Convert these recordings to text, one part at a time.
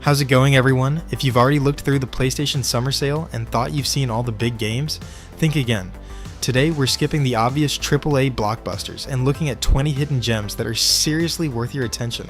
How's it going, everyone? If you've already looked through the PlayStation Summer Sale and thought you've seen all the big games, think again. Today we're skipping the obvious AAA blockbusters and looking at 20 hidden gems that are seriously worth your attention.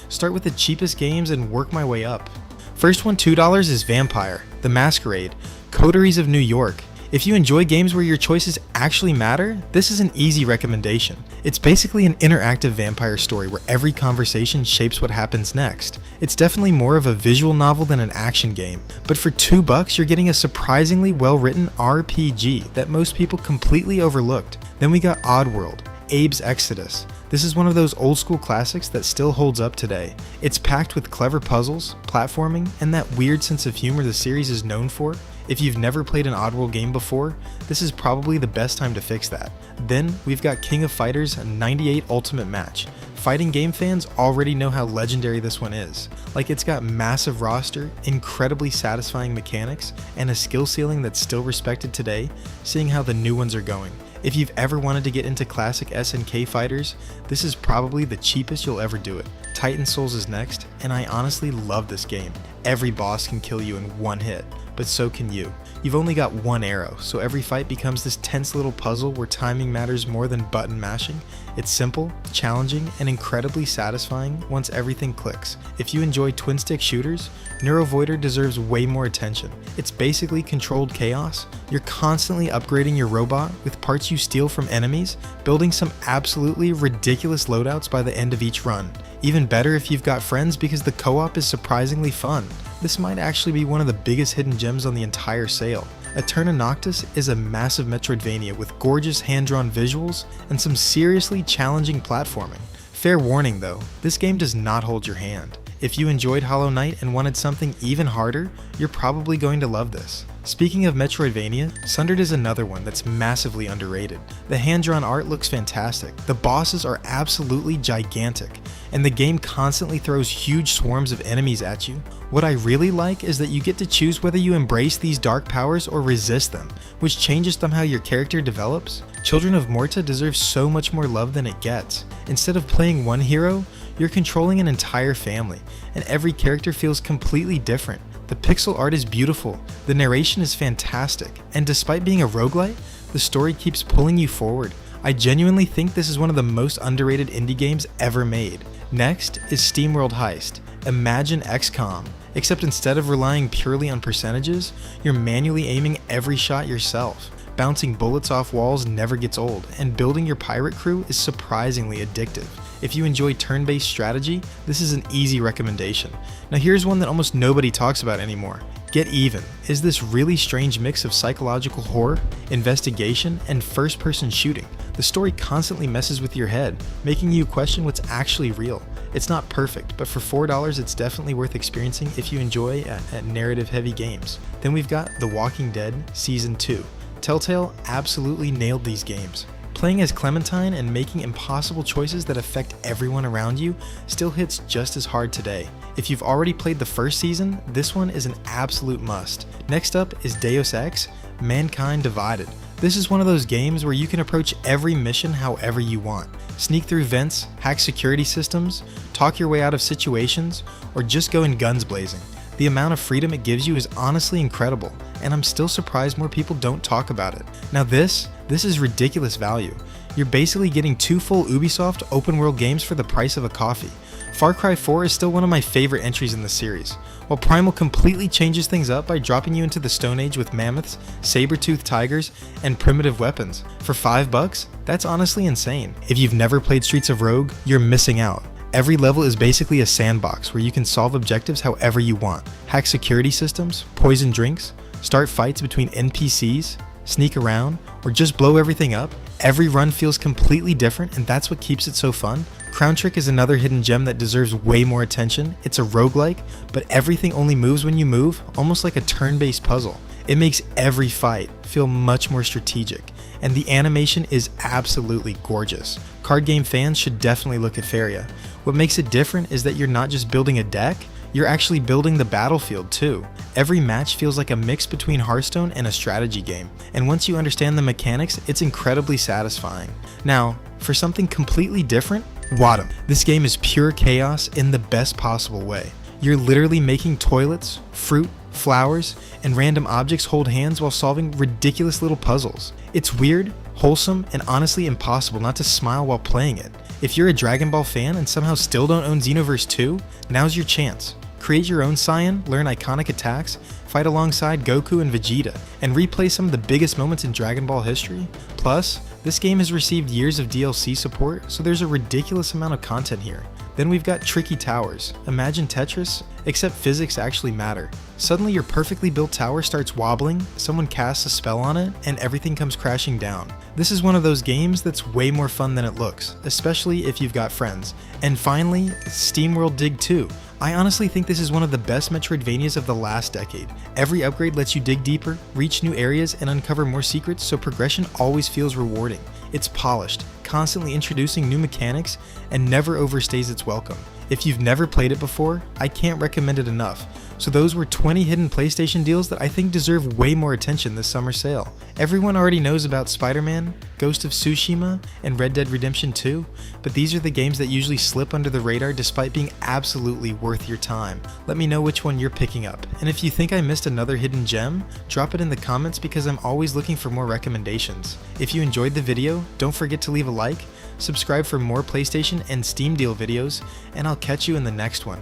Start with the cheapest games and work my way up. First one, $2, is Vampire, the Masquerade, Coteries of New York. If you enjoy games where your choices actually matter, this is an easy recommendation. It's basically an interactive vampire story where every conversation shapes what happens next. It's definitely more of a visual novel than an action game, but for $2 you're getting a surprisingly well-written RPG that most people completely overlooked. Then we got Oddworld, Abe's Exodus. This is one of those old school classics that still holds up today. It's packed with clever puzzles, platforming, and that weird sense of humor the series is known for. If you've never played an Oddworld game before, this is probably the best time to fix that. Then we've got King of Fighters 98 Ultimate Match. Fighting game fans already know how legendary this one is. Like, it's got massive roster, incredibly satisfying mechanics, and a skill ceiling that's still respected today, seeing how the new ones are going. If you've ever wanted to get into classic SNK fighters, this is probably the cheapest you'll ever do it. Titan Souls is next, and I honestly love this game. Every boss can kill you in one hit, but so can you. You've only got one arrow, so every fight becomes this tense little puzzle where timing matters more than button mashing. It's simple, challenging, and incredibly satisfying once everything clicks. If you enjoy twin-stick shooters, NeuroVoider deserves way more attention. It's basically controlled chaos. You're constantly upgrading your robot with parts you steal from enemies, building some absolutely ridiculous loadouts by the end of each run. Even better if you've got friends because the co-op is surprisingly fun. This might actually be one of the biggest hidden gems on the entire sale. Aeterna Noctis is a massive Metroidvania with gorgeous hand-drawn visuals and some seriously challenging platforming. Fair warning though, this game does not hold your hand. If you enjoyed Hollow Knight and wanted something even harder, you're probably going to love this. Speaking of Metroidvania, Sundered is another one that's massively underrated. The hand-drawn art looks fantastic, the bosses are absolutely gigantic, and the game constantly throws huge swarms of enemies at you. What I really like is that you get to choose whether you embrace these dark powers or resist them, which changes how your character develops. Children of Morta deserve so much more love than it gets. Instead of playing one hero, you're controlling an entire family, and every character feels completely different. The pixel art is beautiful, the narration is fantastic, and despite being a roguelite, the story keeps pulling you forward. I genuinely think this is one of the most underrated indie games ever made. Next is SteamWorld Heist. Imagine XCOM, except instead of relying purely on percentages, you're manually aiming every shot yourself. Bouncing bullets off walls never gets old, and building your pirate crew is surprisingly addictive. If you enjoy turn-based strategy, this is an easy recommendation. Now here's one that almost nobody talks about anymore. Get Even is this really strange mix of psychological horror, investigation, and first-person shooting. The story constantly messes with your head, making you question what's actually real. It's not perfect, but for $4 it's definitely worth experiencing if you enjoy narrative-heavy games. Then we've got The Walking Dead Season 2. Telltale absolutely nailed these games. Playing as Clementine and making impossible choices that affect everyone around you still hits just as hard today. If you've already played the first season, this one is an absolute must. Next up is Deus Ex: Mankind Divided. This is one of those games where you can approach every mission however you want. Sneak through vents, hack security systems, talk your way out of situations, or just go in guns blazing. The amount of freedom it gives you is honestly incredible, and I'm still surprised more people don't talk about it. Now this is ridiculous value. You're basically getting 2 full Ubisoft open world games for the price of a coffee. Far Cry 4 is still one of my favorite entries in the series, while Primal completely changes things up by dropping you into the Stone Age with mammoths, saber-toothed tigers, and primitive weapons. For $5, that's honestly insane. If you've never played Streets of Rogue, you're missing out. Every level is basically a sandbox where you can solve objectives however you want, hack security systems, poison drinks, start fights between NPCs, sneak around, or just blow everything up. Every run feels completely different, and that's what keeps it so fun. Crown Trick is another hidden gem that deserves way more attention. It's a roguelike, but everything only moves when you move, almost like a turn-based puzzle. It makes every fight feel much more strategic, and the animation is absolutely gorgeous. Card game fans should definitely look at Faeria. What makes it different is that you're not just building a deck, you're actually building the battlefield too. Every match feels like a mix between Hearthstone and a strategy game, and once you understand the mechanics, it's incredibly satisfying. Now, for something completely different, Wattam. This game is pure chaos in the best possible way. You're literally making toilets, fruit, flowers, and random objects hold hands while solving ridiculous little puzzles. It's weird, wholesome, and honestly impossible not to smile while playing it. If you're a Dragon Ball fan and somehow still don't own Xenoverse 2, now's your chance. Create your own Saiyan, learn iconic attacks, fight alongside Goku and Vegeta, and replay some of the biggest moments in Dragon Ball history. Plus, this game has received years of DLC support, so there's a ridiculous amount of content here. Then we've got tricky towers. Imagine Tetris, except physics actually matter. Suddenly your perfectly built tower starts wobbling, someone casts a spell on it, and everything comes crashing down. This is one of those games that's way more fun than it looks, especially if you've got friends. And finally, SteamWorld Dig 2. I honestly think this is one of the best Metroidvanias of the last decade. Every upgrade lets you dig deeper, reach new areas, and uncover more secrets, so progression always feels rewarding. It's polished, constantly introducing new mechanics, and never overstays its welcome. If you've never played it before, I can't recommend it enough. So those were 20 hidden PlayStation deals that I think deserve way more attention this summer sale. Everyone already knows about Spider-Man, Ghost of Tsushima, and Red Dead Redemption 2, but these are the games that usually slip under the radar despite being absolutely worth your time. Let me know which one you're picking up, and if you think I missed another hidden gem, drop it in the comments because I'm always looking for more recommendations. If you enjoyed the video, don't forget to leave a like, subscribe for more PlayStation and Steam deal videos, and I'll catch you in the next one.